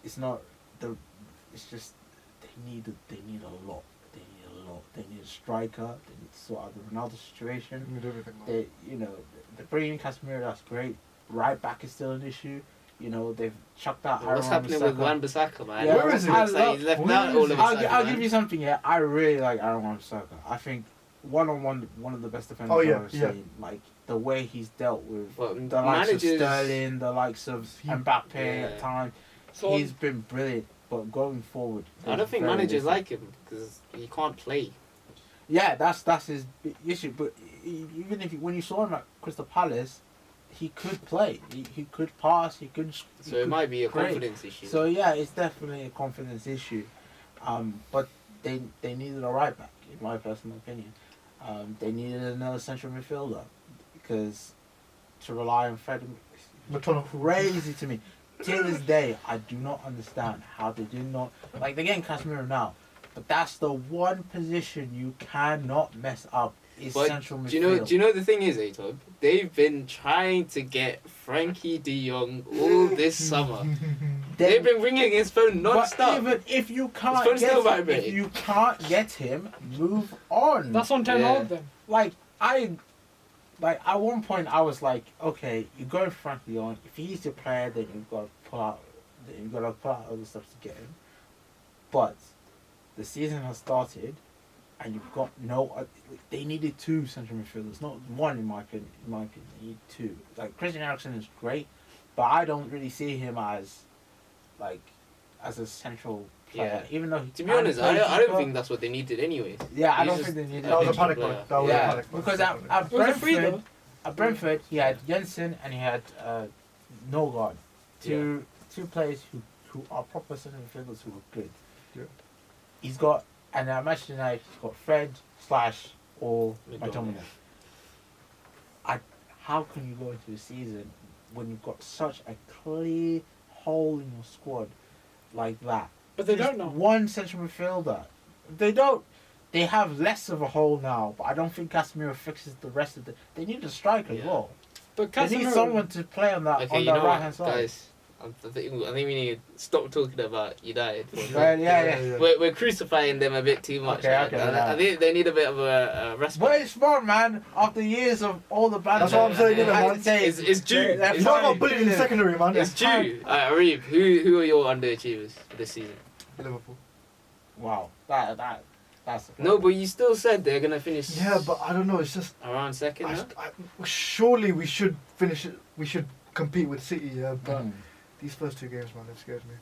it's not the. It's just they need a lot. They need a striker. They need to sort out the Ronaldo situation. You need everything. Man. They're bringing Casemiro. That's great. Right back is still an issue. They've chucked out. What's Aaron happening Wan-Bissaka. with Wan-Bissaka, man? Yeah, Where is he? It's like he's left Where out is all he? of a sudden, I'll man. give you something. Yeah, I really like Aaron Wan-Bissaka. I think one of the best defenders I've ever seen. Like the way he's dealt with Well, the likes of managers- Sterling, the likes of He- Mbappe Yeah. at times. So He's been brilliant, but going forward, I don't it's think very managers different. like him because he can't play. Yeah, that's his issue. But even when you saw him at Crystal Palace, he could play. He could pass. He could. So it might be a great. confidence issue. So yeah, it's definitely a confidence issue. But they needed a right back, in my personal opinion. They needed another central midfielder because to rely on Fred McTominay. crazy to me. Till this day, I do not understand how they did not like they're getting Casemiro now, but that's the one position you cannot mess up. Is But central midfield. do you know the thing is, Atob? They've been trying to get Frankie De Jong all this summer. They've been ringing his phone But non-stop. even if you His can't phone's get still him, if vibrating. you can't get him, move on. That's on 10 Yeah. old then. Like at one point I was like, okay, you go Frankie on. If he's your player, then you've got to pull out. Then you've got to pull out other stuff to get him. But the season has started, and you've got no. They needed two central midfielders, not one in my opinion. They need two. Like Christian Eriksen is great, but I don't really see him as a central player. Yeah. Even though To be honest, I don't think that's what they needed anyways. Yeah, I He's don't just- think they needed. That was a Extra panic player. mode. That was a Yeah, panic mode. because at It was a free Brentford, though. at Brentford, he had Jensen and he had Norgard, two players who are proper centre midfielders who are good. Yeah. He's got, and at Manchester United, he's got Fred / or McDominay. McTominay. How can you go into the season when you've got such a clear hole in your squad like that? But they Just don't know. one central midfielder. They don't. They have less of a hole now, but I don't think Casemiro fixes the rest of the. They need a striker as Yeah. well. But They need Casemiro, someone to play on that Okay, on you the know right what, hand side. guys? I think we need to stop talking about United. For a Right, bit. yeah. We're crucifying them a bit too much. Okay, man. okay, I yeah. think they need a bit of a respite. But it's fun, man. After years of all the bad. That's what I'm saying, I innit, had man? to say It's due. they're You know I fine. got bullied in secondary, man. It's due. Arif, who are your underachievers this season? Liverpool. Wow, that's. No, but you still said they're gonna finish. Yeah, but I don't know. It's just around second. No? surely we should finish it. We should compete with City. Yeah, but Mm. these first two games, man, it scares me.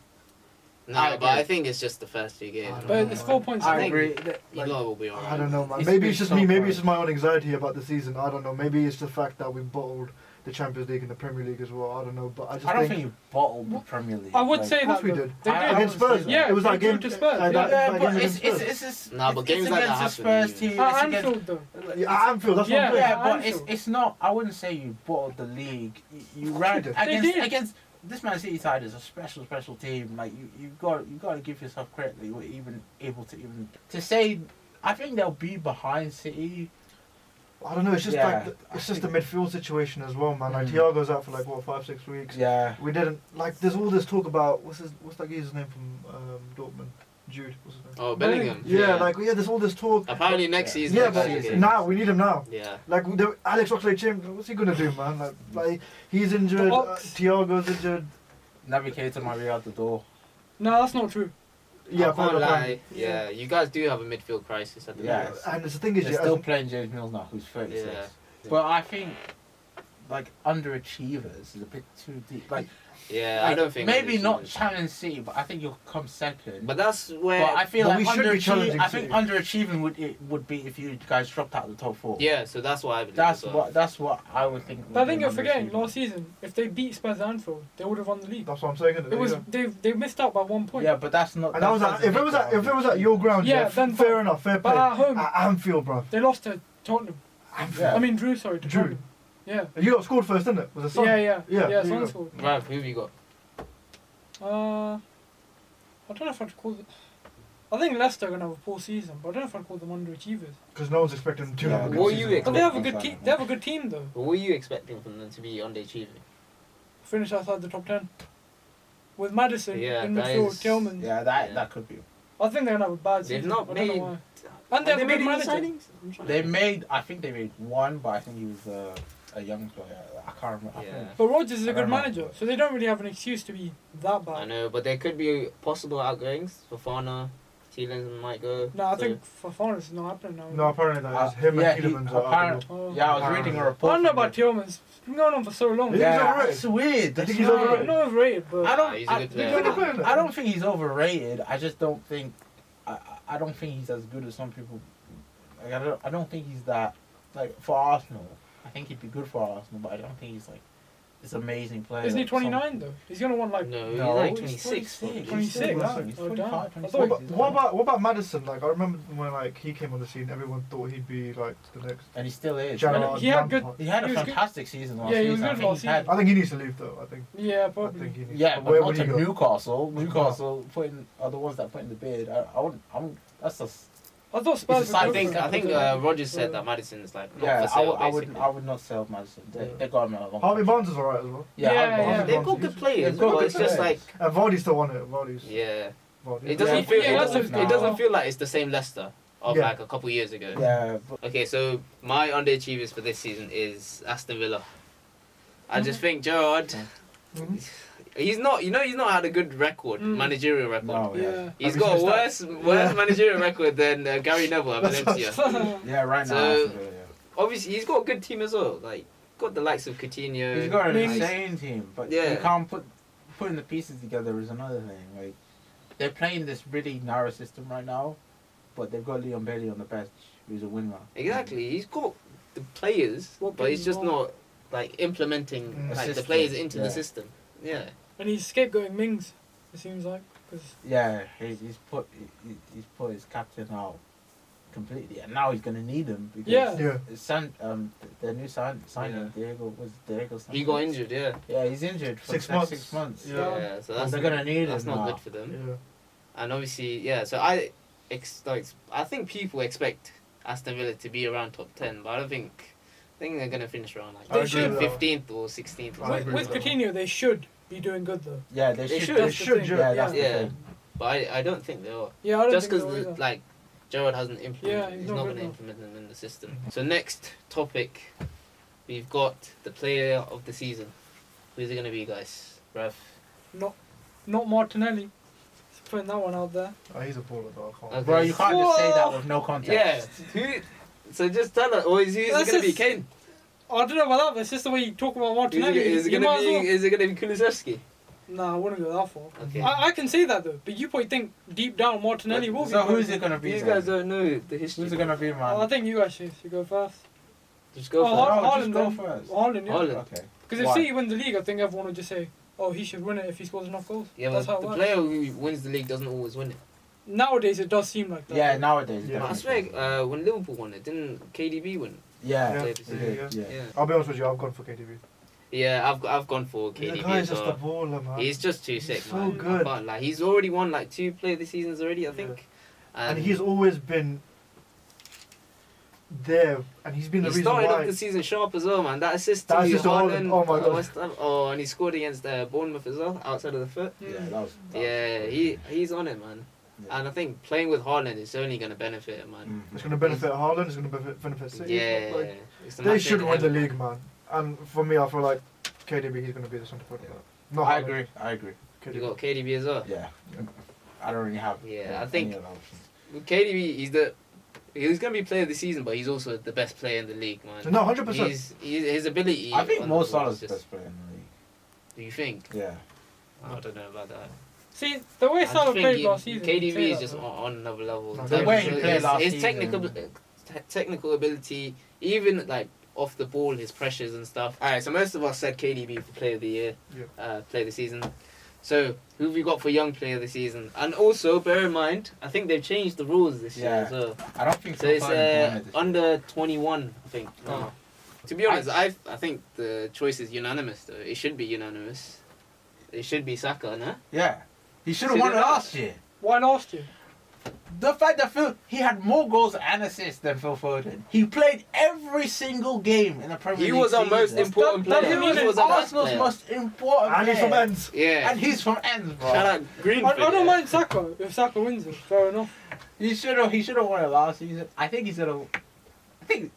No, I but agree. I think it's just the first two games. I don't but know, it's man. 4 points. I think- agree. You know we'll be alright. I don't know, man. It's Maybe been it's just so me. Maybe far. it's just my own anxiety about the season. I don't know. Maybe it's the fact that we bottled the Champions League and the Premier League as well. I don't know, but I just I don't think you bottled the Premier League. I would like- say Of course that we though. did. They I- did. against Spurs. Yeah, it was they that game drew to Spurs, that yeah. Yeah, game but against it's Spurs. Nah, but it's games like that against the happen, Spurs yeah. team. At It's against Anfield though. Yeah, Anfield. That's what Yeah, I'm saying. Yeah, but Anfield. it's not. I wouldn't say you bottled the league. You ran did. They did. against this Man City side is a special team. Like you got to give yourself credit that you were even able to say. I think they'll be behind City. I don't know. It's just Yeah, like it's just the midfield situation as well, man. Like Mm. Thiago's out for like what 5-6 weeks. Yeah. We didn't like. There's all this talk about what's that guy's name from Dortmund? Jude. What's his name? Oh, Bellingham. Yeah, there's all this talk. Apparently next season. Yeah, next but season. now we need him now. Yeah. Like Alex Oxlade-Chamberlain, what's he gonna do, man? Like he's injured. The Ox. Thiago's injured. Navigator might be out the door. No, that's not true. Yeah, I can't lie. apparently. Yeah, you guys do have a midfield crisis at the Yeah. moment. And the thing is, They're yeah, still playing James Mills now, who's 36. Yeah. But I think like underachievers is a bit too deep. Like Yeah, like, I don't think maybe not underachievers. challenge City, but I think you'll come second. But that's where. But I feel But like we should be challenging I think City. underachieving would be if you guys dropped out of the top four. yeah, so that's why I believe. That's as well. what I would think. But I think would you're be forgetting underachieving. last season. If they beat Spurs at Anfield, they would have won the league. that's what I'm saying. Isn't it? It was Yeah. they missed out by 1 point. Yeah, but that's not. And that was that if it was at your ground, Yeah, yeah, then fair fine. enough, fair play. But at home, At Anfield, bro. they lost to Tottenham. Anfield. Yeah. I mean, Drew. Sorry, to Drew. Tottenham. Yeah. You got scored first, didn't it? Was it Son? Yeah. there you Son go. scored. Right, who have you got? I don't know if I'd call it. I think Leicester are gonna have a poor season, but I don't know if I'd call them underachievers. Because no one's expecting them to Yeah, have a good what season. you But they have a Exactly. good team. They have a good team though. What were you expecting from them to be underachieving? Finish outside the top 10 with Madison Yeah, in that midfield. is- Tillman. Yeah, that could be. I think they're gonna have a bad They've season. not I don't know made- why. And they have a good manager. They made. I think they made one, but I think he was a young player. I can't remember. I Yeah. think- But Rodgers is I a good don't know. manager, so they don't really have an excuse to be that bad. I know, but there could be possible outgoings. Fofana, Thielen might go. No, I so- think Fofana is not happening now. No, apparently that is him yeah, and Tielemans are apparent- arguable. Oh. Yeah, I was reading a report. I don't know from about them. Tillman. It's been going on for so long. He's Yeah, overrated. it's weird. I think That's he's why- overrated. Not overrated, but I don't. He's a good player. He's a good player. I don't think he's overrated. I just don't think. I don't think he's as good as some people. Like I don't think he's that. Like for Arsenal, I think he'd be good for Arsenal, but I don't think he's like this amazing player. Isn't he 29 though? He's gonna want like. No, he's No, like he's 26. 26. 26. He's Oh, 25, damn. 26. What about Madison? Like I remember when like he came on the scene, everyone thought he'd be like the next. And he still is. Gerrard, He had good- Lampard. He had a He was good. fantastic season last Yeah, he season. was I good think last he's had- season. I think he needs to leave though. I think. Yeah, I probably. think he needs. Yeah, but where not would he to go? Newcastle. Newcastle are the ones that put in the bid. That's just. I thought Spurs. It's a would side go thing. for I think him. Rogers said that Madison's like not Yeah, for sale, I basically. would not sell Madison. Yeah. They got him at a long Harvey time. Barnes is alright as well. Yeah, Yeah, Harvey yeah. Barnes. They've got good players, They've got but good it's just players. like And Vardy's still on it. Vardy's. yeah. Vardy. It doesn't Yeah, feel. yeah, It that's doesn't. a- It doesn't feel like it's the same Leicester of Yeah. like a couple years ago. Yeah, but Okay, so my underachievers for this season is Aston Villa. I just think Gerrard, Mhm. he's not had a good record, managerial record. no, Yeah. yeah. He's Have got a you worse Yeah. managerial record than Gary Neville at Valencia. Yeah, right now. So- I feel, yeah. Obviously, he's got a good team as well. Like, got the likes of Coutinho. He's got an Mings. insane team, but Yeah. you can't putting the pieces together is another thing. Like they're playing this really narrow system right now, but they've got Leon Bailey on the bench, who's a winger. Exactly, he's got the players, What but he's players just are- not like implementing Mm. like the System, players into yeah. the system. Yeah. And he's scapegoating Mings. It seems like because Yeah, he's put his captain out completely, and now he's gonna need him because Yeah. Yeah. the new signing Diego He got injured, yeah. Yeah, he's injured for 6 the next months. 6 months. Yeah. Yeah, so So that's they're gonna need that's him not now. good for them. Yeah. And obviously, yeah. So I think people expect Aston Villa to be around top 10, but I think they're gonna finish around like I agree with that. 15th or 16th. Or I with, something. agree with with that. Coutinho they should be doing good though. Yeah, They they should. should. They That's the should. thing. Yeah, that's the Yeah. thing. But I don't think they are. Yeah, I don't Just think so because either. like Gerrard hasn't implemented, Yeah, he's he's not not good going to enough. implement them in the system. So next topic, we've got the player of the season. Who's it going to be, guys? Ref. Not Martinelli. Just putting that one out there. Oh, he's a baller though. I can't. Okay. Bro, you can't just say that with no context. Yeah. Who? So just tell us. Or is it That's going to be just- Kane? I don't know about that, but it's just the way you talk about Is Martinelli. it You going might to as be? well- Is it going to be Kulusevski? Nah, I wouldn't go that far. Okay. I can see that though, but you probably think deep down Martinelli will be. So better. who's it gonna be? These then? guys don't know the history. Who's it gonna be, man? Oh, I think you guys should go first. Just go Oh, for it. No, Haaland just go then. first. Haaland, yeah. Haaland. Okay. Because if Why? City win the league, I think everyone would just say, "Oh, he should win it if he scores enough goals." Yeah, That's but how it the works. player who wins the league doesn't always win it. Nowadays, it does seem like that. Yeah, nowadays. Yeah. I definitely. swear, when Liverpool won it, didn't KDB win? Yeah. Yeah. it did, Yeah. yeah. Yeah. I'll be honest with you. I've gone for KDB. Yeah, I've gone for The KDB guy's as just a well. baller, man. He's just too sick, so man. good. But like, he's already won like 2 player of the seasons already, I think. and he's always been there, and he's been the he reason started why. off the season sharp as well, man. That assist to That assist to Haaland, Haaland, oh my God. West Ham. Oh, and he scored against Bournemouth as well, outside of the foot. Mm. Yeah, that was. Yeah, he's on it, man. Yeah. And I think playing with Haaland is only going to benefit him, man. It's going to benefit Haaland. It's going to benefit City. Yeah, Like, it's the they match should made in win the heaven. league, man. And for me, I feel like KDB. He's going to be the centre point of Yeah. that. Not I Haaland, agree. You KDB. got KDB as well. Yeah. I don't really have. Yeah, I any think- other options. With KDB, he's going to be player of the season, but he's also the best player in the league, man. No, 100%. His ability. I think on Mo the ball is Salah's the just- best player in the league. Do you think? Yeah. I don't know about that. See, the way I Salah just think played last season. you KDB say is that, just though. on another level. No, In the terms way of he played last his season. technical ability, even like off the ball, his pressures and stuff. All right, so most of us said KDB for player of the year, player of the season. So who have we got for young player of the season? And also bear in mind, I think they've changed the rules this year Yeah. as well. I don't think So it's Phil Foden can win it this year. under 21, I think. Oh. To be honest, I think the choice is unanimous though. It should be unanimous. It should be Saka, no? Yeah. He should have Should won it it not? last year. Why last year? The fact that he had more goals and assists than Phil Foden. He played every single game in the Premier League. He was our season. most important That- player. that He was was our best Arsenal's player. most important And he's player. from ends. Yeah. And he's from ends, bro. Shout out Greenfield. I don't mind Saka if Saka wins it. Fair enough. He should have won it last season. I think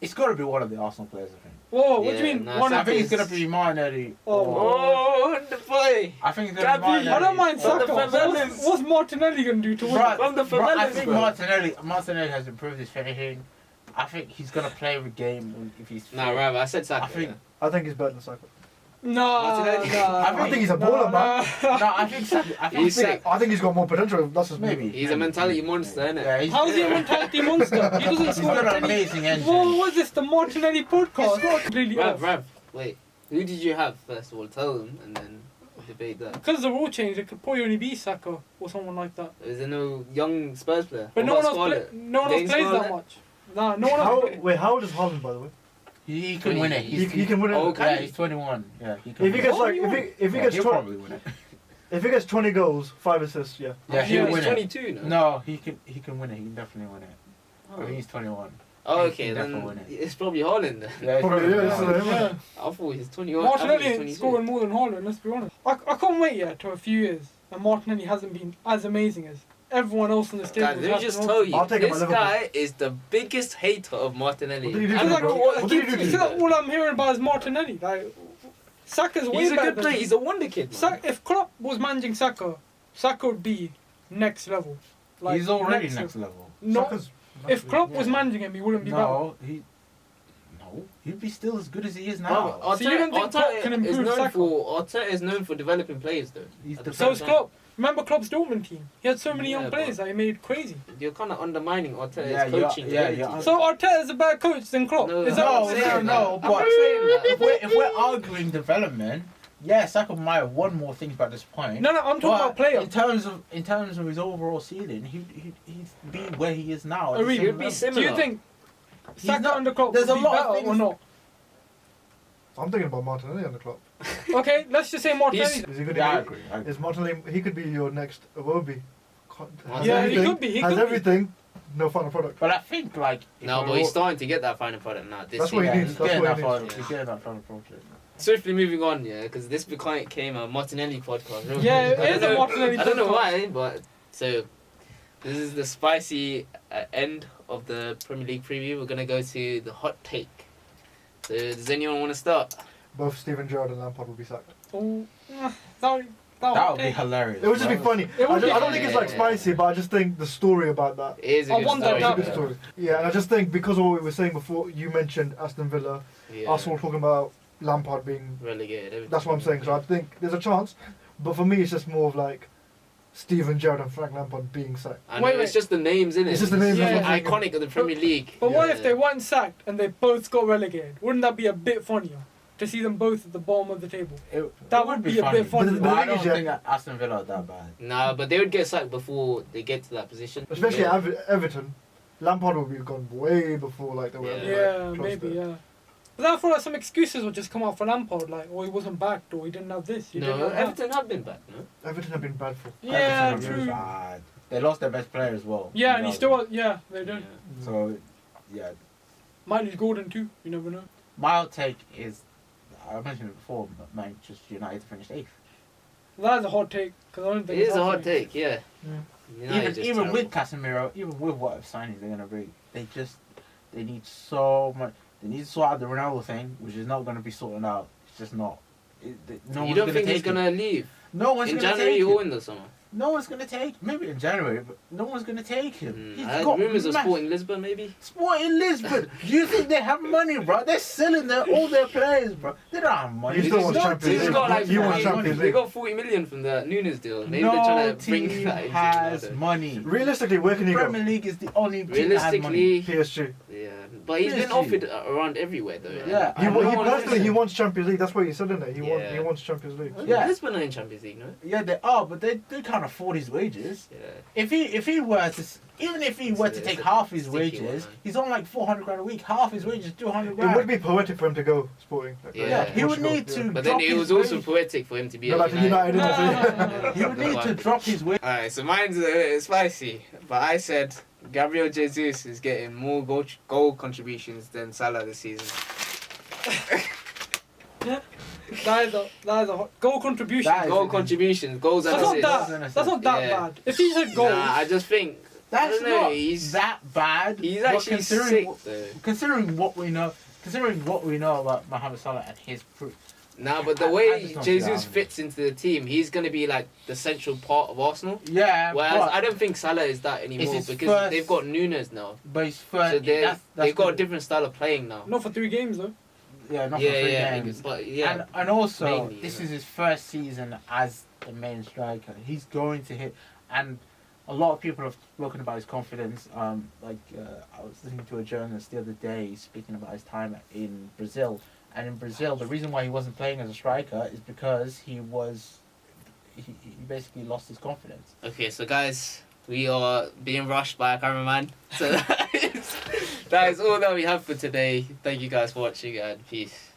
it's got to be one of the Arsenal players. I think. Whoa, what Yeah, do you mean? nah, one I of think Saka's- it's gonna be Martinelli. Oh, Oh, the boy. I think it's gonna be Gabi. Martinelli. I don't mind From the Saka. favelas. What's Martinelli gonna do to win? Bro, it? From the bro, I favelas, think bro. Martinelli has improved his finishing. I think he's gonna play every game if he's. Nah, right, I said Saka. I think. I think he's better than Saka. Nah, Martinelli. nah. I think he's a baller, man. No, I think. He's sick. I think he's got more potential. That's just Maybe. He's a mentality monster, innit? Yeah, How's he a mentality monster? He doesn't He's score got an any. amazing engine. Whoa, what's this? The Martinelli podcast? Completely Rav, off. Rav, wait. Who did you have first of all? Tell them, and then we'll debate that. Because the rule change, it could probably only be Saka or someone like that. Is there no young Spurs player? But What no about one else Scarlett? plays Scarlett? that much. Nah, no one else. How old is Haaland, by the way? He can win it. He can win it. Oh, Yeah, he's 21. Yeah, he can. If he win gets it. like if he gets he'll 20, probably win it. if he gets 20 goals, 5 assists, yeah. Yeah, he'll he's win 22 it. now. No, he can win it. He can definitely win it. Oh. But he's 21. Oh, He okay, can then definitely win it. it's probably Haaland then. Yeah, Probably, yeah, win it. so- Yeah. I thought he's 21. I thought he was Martinelli 22. scoring more than Haaland, let's be honest. I can't wait yet to a few years, and Martinelli hasn't been as amazing as everyone else in the stable. Guys, let me just tell you, I'll take it by this Liverpool. guy is the biggest hater of Martinelli. What did he do I to don't him, know bro? what What he did he do did to to him? him. All I'm hearing about is Martinelli. Like, Saka's way He's a better good than player. him. He's a wonder kid. Man. If Klopp was managing Saka would be next level. Like, He's already next level. No, Saka's if Klopp was Yeah. managing him, he wouldn't be better. No, he'd be still as good as he is now. Well, So you don't think Klopp can improve Saka? Arteta is known for developing players, though. He's At the the So same is time. Klopp. Remember Klopp's Dortmund team? He had so many Yeah, young players that he made crazy. You're kind of undermining Arteta's Yeah, you're- coaching yeah, ability. you're- So Arteta is a better coach than Klopp. No, is that I'm what not you're saying saying? no, that. I'm but- not saying that. if we're arguing development, yeah, Saka might have won more things by this point. No, I'm talking But about player. In terms of his overall ceiling, he'd be where he is now. at Oh, the really? same He'd be level. similar. Do you think He's Saka not- under Klopp there's would a be lot of better or things- not? I'm thinking about Martinelli on the clock. Okay, let's just say Martinelli. He's- Is he going Yeah, I to agree. I agree. Is Martinelli? He could be your next Iwobi. Has Yeah, he everything, could be, he has could be. everything. No final product. But I think like No, but he's starting to get that final product now. This That's what year. he yeah, needs, he's that's getting what that he final. needs. He's getting that final project. Swiftly moving on, yeah, because this became a Martinelli podcast. Yeah, it I is don't a know- Martinelli I don't know podcast. why, but so this is the spicy end of the Premier League preview. We're gonna go to the hot take. So does anyone want to start? Both Steven Gerrard and Lampard will be sacked. Oh, that That would be hilarious. It would just be bro. funny. It would I be- don't think it's like spicy, but I just think the story about that. It is a I good wonder story. It's a that- good story. Yeah, and I just think because of what we were saying before, you mentioned Aston Villa, Yeah. Arsenal talking about Lampard being. Relegated. everything. That's what I'm saying. So I think there's a chance, but for me, it's just more of like Steven Gerrard and Frank Lampard being sacked. I know, Wait, it's just the names, innit? It's just the names, that's what I'm thinking. Iconic of the Premier League. But what Yeah. if they weren't sacked and they both got relegated? Wouldn't that be a bit funnier to see them both at the bottom of the table? That would be a bit funny. But But I the don't thing is, think that Aston Villa are that bad. Nah, but they would get sacked before they get to that position. Especially Yeah. Everton, Lampard will be gone way before like they were. Yeah. Yeah, close maybe, there. yeah. But then I thought like some excuses would just come out for Lampard, like, oh, he wasn't backed, or he didn't have this, he didn't No, have that. Everton have been back, no? Everton have been bad for. Yeah, Everton are true. bad. They lost their best player as well. Yeah, and he still was, yeah, they did. So, yeah. Might lose Gordon too, you never know. My hot take is, I mentioned it before, but Manchester United finished 8th. That is a hot take, because I don't It think is it's a hot happening. take, yeah. Yeah. United just Even with terrible. Casemiro, even with what signings they're gonna bring, they need so much. They need to sort out the Ronaldo thing, which is not gonna be sorted out. It's just not. No You one's don't gonna think take he's gonna leave him. No one's in gonna January take or him. in the summer? No one's gonna take. Maybe in January, but no one's gonna take him. He's I heard got rumours of mass- Sporting Lisbon, maybe. Sporting Lisbon. Do you think they have money, bro? They're selling all their players, bro. They don't have money. You still They want just- Champions He's League. got like You want 40 Champions They League. got 40 million from the Nunes deal. Maybe no they're trying to bring team that into has Ronaldo. money. Realistically, where can he go? Premier League is the only team that has money. Realistically, PSG. yeah, but he's been PSG. offered around everywhere though. Yeah. He, I wa- know he what personally I'm he wants Champions League. That's what he said in it. He Yeah. wants Champions League. Yeah. Lisbon are in Champions League, no? Yeah, they are, but they can't afford his wages. Yeah. If he were to, even if he were to It's take a half his sticky wages, one, man. he's on like 400 grand a week. Half his wages, 200 It grand. would be poetic for him to go Sporting. Like, Yeah. He would Portugal, need to- yeah. But then Drop it his was also wage. poetic for him to be No, at like United, No, innit? no, no, no. He would need to drop his wages. Alright, so mine's spicy. But I said Gabriel Jesus is getting more goal contributions than Salah this season. That is a hot goal contribution. That is- Goal contributions, goals and That's not assists. that. That's not that Yeah. bad. If he said goals, Nah, I just think That's I don't know, not he's- that bad. he's but actually considering sick what- though. Considering what we know about Mohamed Salah and his proof. Nah, but the I way just don't see that Jesus happening. fits into the team, he's gonna be like the central part of Arsenal. Yeah, Whereas but, I don't think Salah is that anymore his because first- they've got Nunes now. but his first. So that's they've got a good. different style of playing now. not for 3 games though. Yeah, not Yeah, for 3 yeah, games. because, but yeah. And also, mainly, this you is know. his first season as the main striker. He's going to hit, and a lot of people have spoken about his confidence. I was listening to a journalist the other day speaking about his time in Brazil, And in Brazil, the reason why he wasn't playing as a striker is because he basically lost his confidence. Okay, so guys, we are being rushed by a cameraman. So that is all that we have for today. Thank you guys for watching and peace.